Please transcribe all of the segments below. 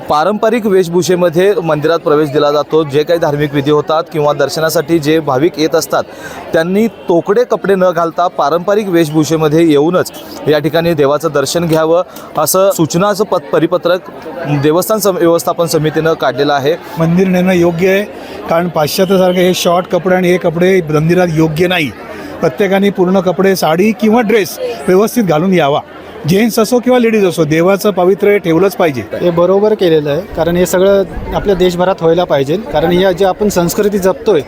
पारंपरिक वेशभूषेमध्ये मंदिरात प्रवेश दिला जातो। जे काही धार्मिक विधी होतात किंवा दर्शनासाठी जे भाविक येत असतात त्यांनी तोकडे कपडे न घालता पारंपरिक वेशभूषेमध्ये येऊनच या ठिकाणी देवाचं दर्शन घ्यावं असं सूचनाचं परिपत्रक देवस्थान व्यवस्थापन समितीनं काढलेलं आहे। मंदिर नेणं योग्य आहे, कारण पाश्चात्यासारखे हे शॉर्ट कपडे आणि हे कपडे मंदिरात योग्य नाही। प्रत्येकाने पूर्ण कपडे, साडी किंवा ड्रेस व्यवस्थित घालून यावा, जेंट्स असो किंवा लेडीज असो। देवाचं पावित्र्य ठेवलंच पाहिजे। हे बरोबर केलेलं आहे, कारण हे सगळं आपल्या देशभरात व्हायला पाहिजे। कारण या जे आपण संस्कृती जपतोय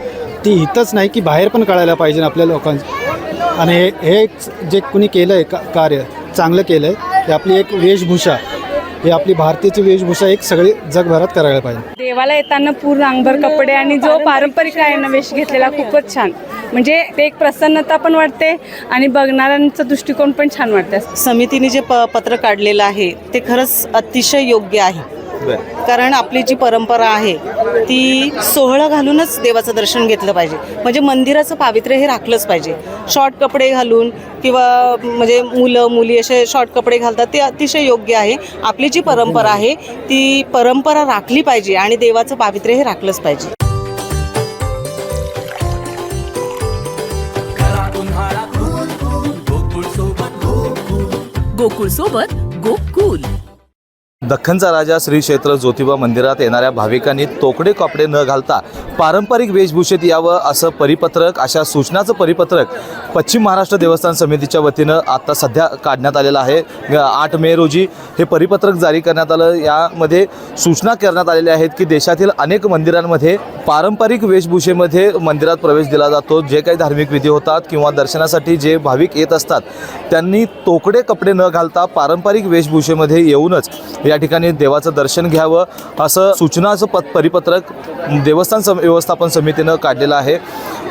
ती इथंच नाही की बाहेर पण कळायला पाहिजे आपल्या लोकांना। आणि हे जे कुणी केलं आहे कार्य चांगलं केलं आहे। हे आपली एक वेशभूषा, ही आपली भारतीय वेशभूषा एक सगळी जगभरात करायला पाहिजे। देवाला येताना पूर्ण अंगभर कपडे आणि जो पारंपरिक आहे ना वेश घेतलेला खूपच छान, म्हणजे ते एक प्रसन्नता पण वाटते आणि बघणाऱ्यांचा दृष्टिकोन पण छान वाटते। समितीने जे पत्र काढलेलं आहे ते खरंच अतिशय योग्य आहे, कारण आपली जी परंपरा आहे ती सोहळं घालूनच देवाचं दर्शन घेतलं पाहिजे। म्हणजे मंदिराचं पावित्र्य हे राखलंच पाहिजे। शॉर्ट कपडे घालून किंवा म्हणजे मुलं मुली असे शॉर्ट कपडे घालतात ते अतिशय योग्य आहे। आपली जी परंपरा आहे ती परंपरा राखली पाहिजे आणि देवाचं पावित्र्य हे राखलंच पाहिजे। गोकुळ सोबत गोकुल। दख्खनचा राजा श्री क्षेत्र ज्योतिबा मंदिरात येणाऱ्या भाविकांनी तोकडे कपडे न घालता पारंपरिक वेशभूषेत यावं असं परिपत्रक, अशा सूचनाचं परिपत्रक पश्चिम महाराष्ट्र देवस्थान समितीच्या वतीनं आता सध्या काढण्यात आलेलं आहे। 8 मे रोजी हे परिपत्रक जारी करण्यात आलं। यामध्ये सूचना करण्यात आलेल्या आहेत की देशातील अनेक मंदिरांमध्ये पारंपरिक वेशभूषेमध्ये मंदिरात प्रवेश दिला जातो। जे काही धार्मिक विधी होतात किंवा दर्शनासाठी जे भाविक येत असतात त्यांनी तोकडे कपडे न घालता पारंपरिक वेशभूषेमध्ये येऊनच या ठिकाणी देवाचं दर्शन घ्यावं असं सूचनाचं परिपत्रक देवस्थान व्यवस्थापन समितीनं काढलेलं आहे।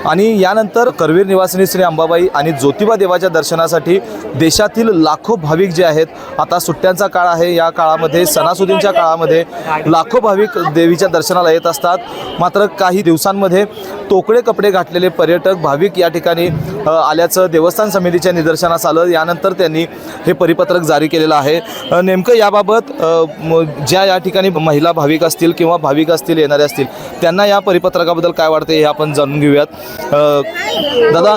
आणि यानंतर करवीर निवासिनी श्री अंबाबाई आणि ज्योतिबा देवाच्या दर्शनासाठी देशातील लाखो भाविक जे आहेत, आता सुट्ट्यांचा काळ आहे, या काळामध्ये सणासुदींच्या काळामध्ये लाखो भाविक देवीच्या दर्शनाला येत असतात। मात्र काही दिवसांमध्ये तोकडे कपडे घातलेले पर्यटक भाविक या ठिकाणी आल्याचं देवस्थान समितीच्या निदर्शनास आलं। यानंतर त्यांनी हे परिपत्रक जारी केलेलं आहे। नेमकं याबाबत ज्या या ठिकाणी महिला भाविक असतील किंवा भाविक असतील, येणारे असतील, त्यांना या परिपत्रकाबद्दल काय वाटते हे आपण जाणून घेऊयात। दादा,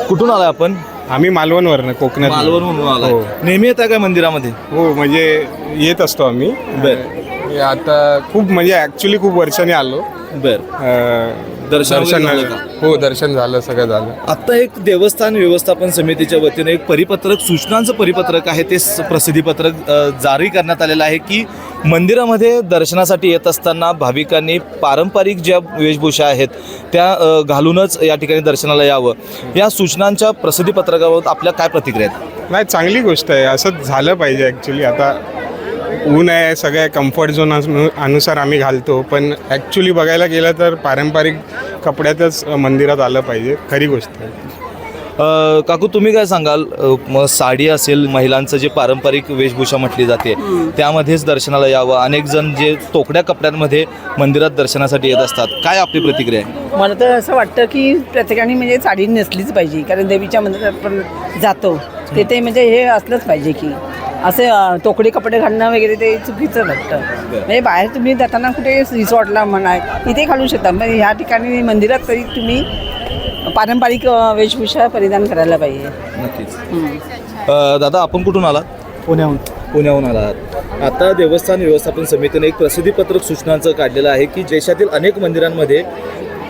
कुठून आलाय आपण? आम्ही मालवणवरनं, कोकणात। मालवणवरून आलाय? हो. नेहमी येता काय मंदिरामध्ये? हो, म्हणजे येत असतो आम्ही। आता खूप म्हणजे ॲक्च्युली खूप वर्षांनी आलो। दर्शन हो, दर्शन झालं, सगळं झालं। आता एक देवस्थान व्यवस्थापन समितीच्या वतीने एक परिपत्रक, सूचनांचं परिपत्रक आहे, ते प्रसिद्धीपत्रक जारी करण्यात आलेलं आहे की मंदिरामध्ये दर्शनासाठी येत असताना भाविकांनी पारंपरिक ज्या वेशभूषा आहेत त्या घालूनच या ठिकाणी दर्शनाला यावं। या सूचनांच्या प्रसिद्धीपत्रकावर आपल्या काय प्रतिक्रिया आहेत? नाही, चांगली गोष्ट आहे, असंच झालं पाहिजे ॲक्च्युली। आता ऊन आहे, सगळ्या कम्फर्ट झोन अनुसार आम्ही घालतो, पण ॲक्च्युली बघायला गेलं तर पारंपरिक कपड्यातच मंदिरात आलं पाहिजे, खरी गोष्ट आहे। काकू, तुम्ही काय सांगाल? मग साडी असेल, महिलांचं जे पारंपरिक वेशभूषा म्हटली जाते त्यामध्येच दर्शनाला यावं। अनेक जण जे तोकड्या कपड्यांमध्ये मंदिरात दर्शनासाठी येत असतात, काय आपली प्रतिक्रिया आहे? मला तर असं वाटतं की प्रत्येकाने म्हणजे साडी नेसलीच पाहिजे, कारण देवीच्या मंदिरात पण जातो तिथे म्हणजे हे असलंच पाहिजे की असे तोकडे कपडे घालणं वगैरे ते चुकीचं वाटतं। म्हणजे बाहेर तुम्ही जाताना कुठे रिसॉर्टला म्हणा इथे घालू शकता, म्हणजे ह्या ठिकाणी मंदिरात तरी तुम्ही पारंपरिक वेशभूषा परिधान करायला पाहिजे। नक्कीच। दादा, आपण कुठून आलात? पुण्याहून आलात। आता देवस्थान व्यवस्थापन समितीने एक प्रसिद्धीपत्रक सूचनांचं काढलेलं आहे की देशातील अनेक मंदिरांमध्ये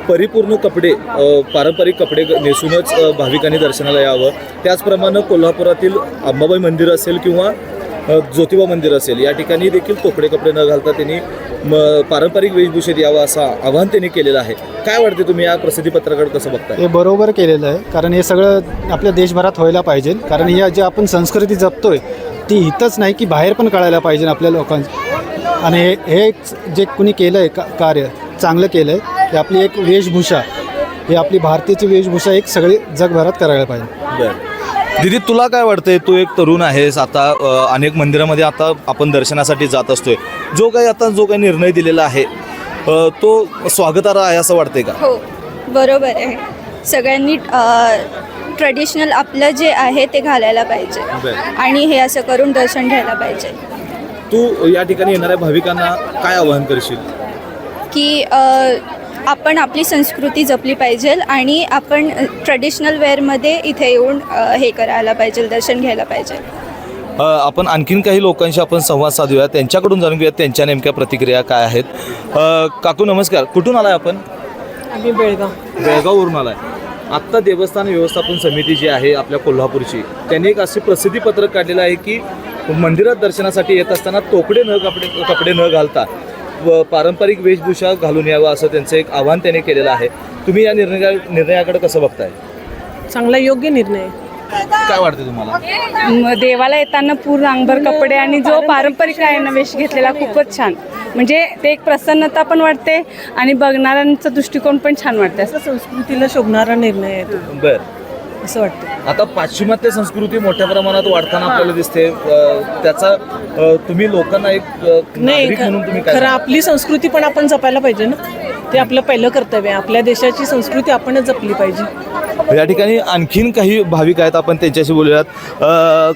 परिपूर्ण कपडे, पारंपरिक कपडे नेसूनच भाविकांनी दर्शनाला यावं। त्याचप्रमाणे कोल्हापुरातील अंबाबाई मंदिर असेल किंवा ज्योतिबा मंदिर असेल, या ठिकाणी देखील तोकडे कपडे न घालता त्यांनी पारंपरिक वेशभूषेत यावं असं आवाहन त्यांनी केलेलं आहे। काय वाटते, तुम्ही या प्रसिद्धीपत्रकाकडे कसं बघताय? हे बरोबर केलेलं आहे, कारण हे सगळं आपल्या देशभरात व्हायला पाहिजे। कारण या जे आपण संस्कृती जपतोय ती इथंच नाही की बाहेर पण कळायला पाहिजे आपल्या लोकांना। आणि हे जे कुणी केलं आहे कार्य चांगलं केलं आहे। ही आपली एक वेशभूषा, ही आपली भारतीय वेशभूषा एक सगळी जगभरात करायला पाहिजे। दीदी, तुला काय वाटतंय? तू एक तरुण आहेस, आता अनेक मंदिरामध्ये आता आपण दर्शनासाठी जात असतोय, जो काही निर्णय दिलेला आहे तो स्वागतार्ह आहे असं वाटतंय का? हो, बरोबर आहे। सगळ्यांनी ट्रेडिशनल आपलं जे आहे ते घालायला पाहिजे आणि हे असं करून दर्शन घ्यायला पाहिजे। तू या ठिकाणी येणाऱ्या भाविकांना काय आवाहन करशील? की आपण आपली संस्कृती जपली पाहिजे आणि आपण ट्रेडिशनल वेअरमध्ये इथे येऊन हे करायला पाहिजे, दर्शन घ्यायला पाहिजे. आपण आणखीन काही लोकांशी आपण संवाद साधूया, त्यांच्याकडून जाणून घेऊया त्यांच्या नेमक्या प्रतिक्रिया काय आहेत. काकू नमस्कार, कुठून आलाय आपण? आम्ही बेळगाव. बेळगाववरून आलाय. आत्ता देवस्थान व्यवस्थापन समिती जी आहे आपल्या कोल्हापूरची, त्यांनी एक असे प्रसिद्धीपत्रक काढलेलं आहे की मंदिरात दर्शनासाठी येत असताना तोकडे कपडे न घालता व पारंपरिक वेशभूषा घालून यावं असं त्यांचं एक आव्हान त्याने केलेलं आहे. तुम्ही या निर्णयाकडे कसं बघताय? चांगला योग्य निर्णय. काय वाटतं तुम्हाला? देवाला येताना पूर्ण अंगभर कपडे आणि जो पारंपरिक आहे ना वेश घेतलेला खूपच छान. म्हणजे ते एक प्रसन्नता पण वाटते आणि बघणाऱ्यांचा दृष्टिकोन पण छान वाटते. असं संस्कृतीला शोभणारा निर्णय आहे तो, बर. असं वाटतं. आता पाश्चिमात्य संस्कृती मोठ्या प्रमाणात वाढताना आपल्याला दिसते. त्याचा तुम्ही लोकांना एक नागरिक म्हणून तुम्ही काय खरं सांगाल? आपली संस्कृती पण आपण जपायला पाहिजे ना. ते आपलं पहिलं कर्तव्य आहे. आपल्या देशाची संस्कृती आपणच जपली पाहिजे. या ठिकाणी आणखीन काही भाविक आहेत, आपण त्यांच्याशी बोलूयात.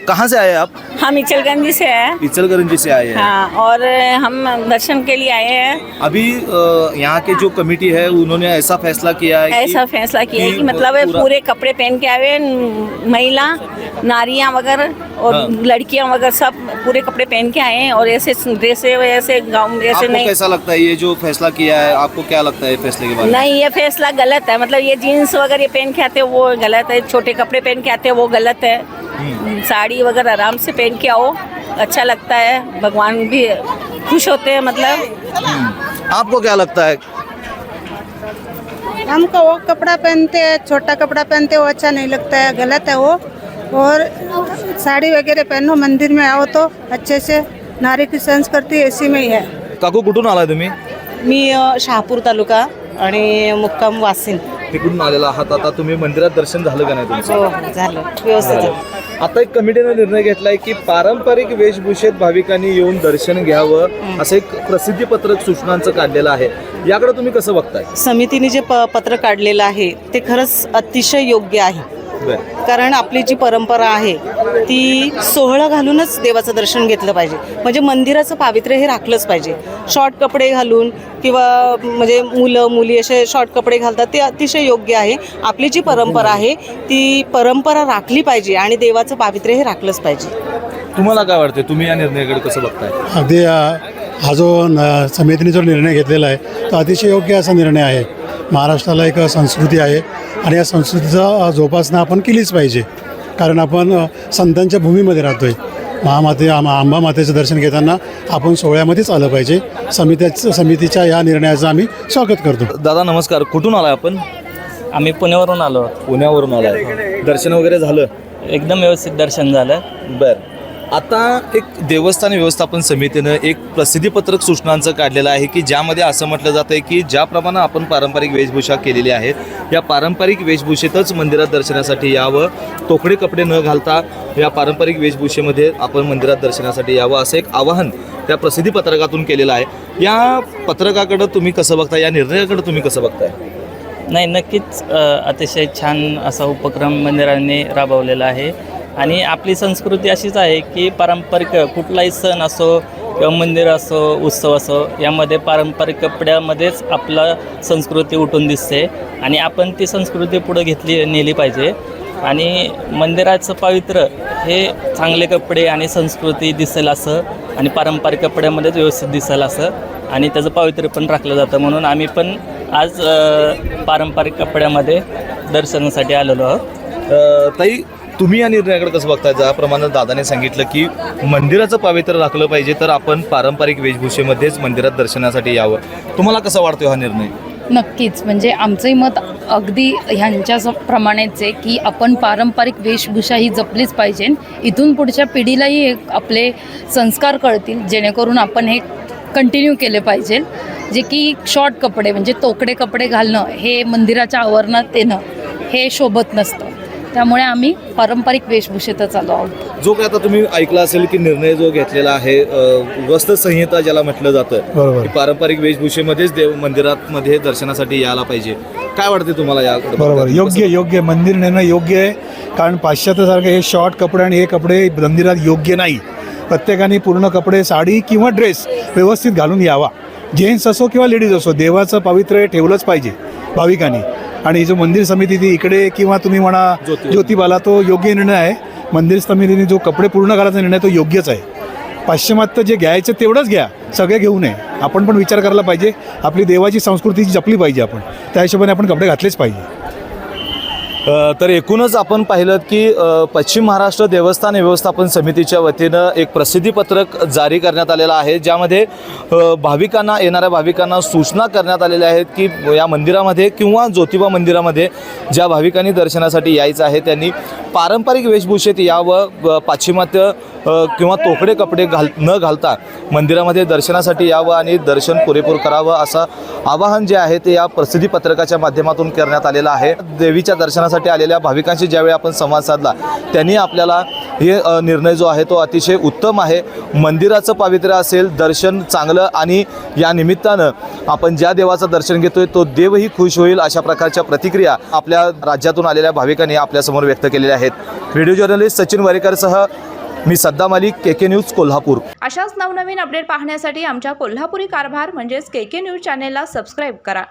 कहाँ से आए आप? हम इचलगंजी से हैं. इचलकरंजी से आए हैं. हाँ, और हम दर्शन के लिए आए हैं. अभी यहाँ के जो कमेटी है उन्होंने ऐसा फैसला किया है ऐसा फैसला किया है कि मतलब पूरे कपड़े पहन के आए, महिला नारियां वगैरह और लड़कियां वगैरह सब पूरे कपड़े पहन के आए हैं. और ऐसे ड्रेसे ऐसे गाँव में ऐसे आपको नहीं. कैसा लगता है ये जो फैसला किया है? आपको क्या लगता है फैसले के बारे में? नहीं, ये फैसला गलत है. मतलब ये जीन्स वगैरह ये पहन के आते वो गलत है. छोटे कपड़े पहन के आते वो गलत है. साड़ी वगैरह आराम से पहन के आओ, अच्छा लगता है. भगवान भी खुश होते हैं. मतलब आपको क्या लगता है? हमको वो कपड़ा पहनते हैं, छोटा कपड़ा पहनते हैं, वो अच्छा नहीं लगता है, गलत है वो. और साड़ी वगैरह पहनो, मंदिर में आओ तो अच्छे से. नारी की संस्कृती ऐसी में ही है. काकू कुठून आलाय तुम्ही? मी शहापूर तालुका आणि मुक्काम वासिन. तिकडून आलेला आहात. आता तुम्ही मंदिरात दर्शन झालं का नाही तुमचं? हो, झालं व्यवस्थित झालं. आता एक कमिटीने निर्णय घेतलाय की पारंपरिक वेशभूषेत भाविकांनी येऊन दर्शन घ्यावं असं एक प्रसिद्धीपत्रक सूचनांचं काढलेलं आहे. याकडे तुम्ही कसं बघताय? समितीने जे पत्र काढलेलं आहे ते खरंच अतिशय योग्य आहे. कारण आपली जी परंपरा आहे ती सोहळं घालूनच देवाचं दर्शन घेतलं पाहिजे. म्हणजे मंदिराचं पावित्र्य हे राखलंच पाहिजे. शॉर्ट कपडे घालून किंवा म्हणजे मुलं मुली असे शॉर्ट कपडे घालतात ते अतिशय योग्य आहे. आपली जी परंपरा आहे ती परंपरा राखली पाहिजे आणि देवाचं पावित्र्य हे राखलंच पाहिजे. तुम्हाला काय वाटते? तुम्ही या निर्णयाकडे कसं बघताय? अगदी हा जो समितीने जो निर्णय घेतलेला आहे तो अतिशय योग्य असा निर्णय आहे. महाराष्ट्राला एक संस्कृती आहे आणि या संस्कृतीचा जोपासना आपण केलीच पाहिजे. कारण आपण संतांच्या भूमीमध्ये राहतो आहे. अंबा मातेचं दर्शन घेताना आपण सोहळ्यामध्येच आलं पाहिजे. समितीच्या या निर्णयाचं आम्ही स्वागत करतो. दादा नमस्कार, कुठून आलाय आपण? आम्ही पुण्यावरून आलो. पुण्यावरून आलाय. दर्शन वगैरे झालं? एकदम व्यवस्थित दर्शन झालं. बर. आता एक देवस्थान व्यवस्थापन समितीनं एक प्रसिद्धीपत्रक सूचनांचं काढलेलं आहे की ज्यामध्ये असं म्हटलं जातं आहे की ज्याप्रमाणे आपण पारंपरिक वेशभूषा केलेली आहे या पारंपरिक वेशभूषेतच मंदिरात दर्शनासाठी यावं. तोकडे कपडे न घालता या पारंपरिक वेशभूषेमध्ये आपण मंदिरात दर्शनासाठी यावं असं एक आवाहन त्या प्रसिद्धीपत्रकातून केलेलं आहे. या पत्रकाकडं तुम्ही कसं बघताय? या निर्णयाकडं तुम्ही कसं बघताय? नाही, नक्कीच अतिशय छान असा उपक्रम मंदिराने राबवलेला आहे. आणि आपली संस्कृती अशीच आहे की पारंपरिक कुठलाही सण असो किंवा मंदिर असो उत्सव असो यामध्ये पारंपरिक कपड्यामध्येच आपला संस्कृती उठून दिसते आणि आपण ती संस्कृती पुढे नेली पाहिजे. आणि मंदिराचं पावित्र्य हे चांगले कपडे आणि संस्कृती दिसेल असं आणि पारंपरिक कपड्यामध्येच व्यवस्थित दिसेल असं आणि त्याचं पावित्र्य पण राखलं जातं. म्हणून आम्ही पण आज पारंपरिक कपड्यामध्ये दर्शनासाठी आलेलो आहोत. ताई तुम्ही या निर्णयाकडे कसं बघताय? ज्याप्रमाणे दादाने सांगितलं की मंदिराचं पावित्र्य राखलं पाहिजे तर आपण पारंपरिक वेशभूषेमध्येच मंदिरात दर्शनासाठी यावं. तुम्हाला कसं वाटतो हा निर्णय? नक्कीच, म्हणजे आमचंही मत अगदी ह्यांच्या प्रमाणेच आहे की आपण पारंपरिक वेशभूषा ही जपलीच पाहिजे. इथून पुढच्या पिढीलाही आपले संस्कार कळतील जेणेकरून आपण हे कंटिन्यू केले पाहिजे. जे की शॉर्ट कपडे म्हणजे तोकडे कपडे घालणं हे मंदिराच्या आवरणात येणं हे शोभत नसतं. त्यामुळे आम्ही पारंपरिक वेशभूषेतच आलो आहोत. जो काय आता तुम्ही ऐकला असेल की निर्णय जो घेतलेला आहे वस्त्र संहिता ज्याला म्हटलं जातं बरोबर. की पारंपरिक वेशभूषेमध्येच देव मंदिरामध्ये दर्शनासाठी यायला पाहिजे. काय वाटते तुम्हाला याकडे? बरोबर, योग्य मंदिर नेणं योग्य आहे. कारण पाश्चात्यासारखे हे शॉर्ट कपडे आणि हे कपडे मंदिरात योग्य नाही. प्रत्येकाने पूर्ण कपडे साडी किंवा ड्रेस व्यवस्थित घालून यावा. जेंट्स असो किंवा लेडीज असो, देवाचं पावित्र्य ठेवलंच पाहिजे भाविकांनी. आणि जो मंदिर समिती ती इकडे किंवा तुम्ही म्हणा ज्योतिबाला, तो योग्य निर्णय आहे. मंदिर समितीने जो कपडे पूर्ण घालायचा निर्णय तो योग्यच आहे. पाश्चिमात्य जे घ्यायचं तेवढंच घ्या, सगळे घेऊ नये. आपण पण विचार करायला पाहिजे, आपली देवाची संस्कृती जपली पाहिजे. आपण त्या हिशोबाने आपण कपडे घातलेच पाहिजे. तर एकूणच आपण पाहिलं की पश्चिम महाराष्ट्र देवस्थान व्यवस्थापन समितीच्या वतीनं एक प्रसिद्धीपत्रक जारी करण्यात आलेलं आहे, ज्यामध्ये भाविकांना, येणाऱ्या भाविकांना सूचना करण्यात आलेल्या आहेत की या मंदिरामध्ये किंवा ज्योतिबा मंदिरामध्ये ज्या भाविकांनी दर्शनासाठी यायचं आहे त्यांनी पारंपरिक वेशभूषेत यावं, पाश्चिमात्य किंवा तोकडे कपडे न घालता मंदिरामध्ये दर्शनासाठी यावं आणि दर्शन पुरेपूर करावं असं आवाहन जे आहे ते या प्रसिद्धीपत्रकाच्या माध्यमातून करण्यात आलेलं आहे. देवीच्या दर्शनासाठी आलेल्या भाविकांशी ज्यावेळी आपण संवाद साधला त्यांनी आपल्याला हे निर्णय जो आहे तो अतिशय उत्तम आहे. मंदिराचं पावित्र्य असेल, दर्शन चांगलं, आणि या निमित्तानं आपण ज्या देवाचं दर्शन घेतोय तो देवही खुश होईल, अशा प्रकारच्या प्रतिक्रिया आपल्या राज्यातून आलेल्या भाविकांनी आपल्यासमोर व्यक्त केलेल्या आहेत. व्हिडिओ जर्नलिस्ट सचिन वारेकरसह मी सद्दाम अली, KK न्यूज कोल्हापूर. अशाच नवनवीन अपडेट पाहण्यासाठी आमच्या कोल्हापुरी कारभार म्हणजेच KK न्यूज चॅनेलला सबस्क्राईब करा.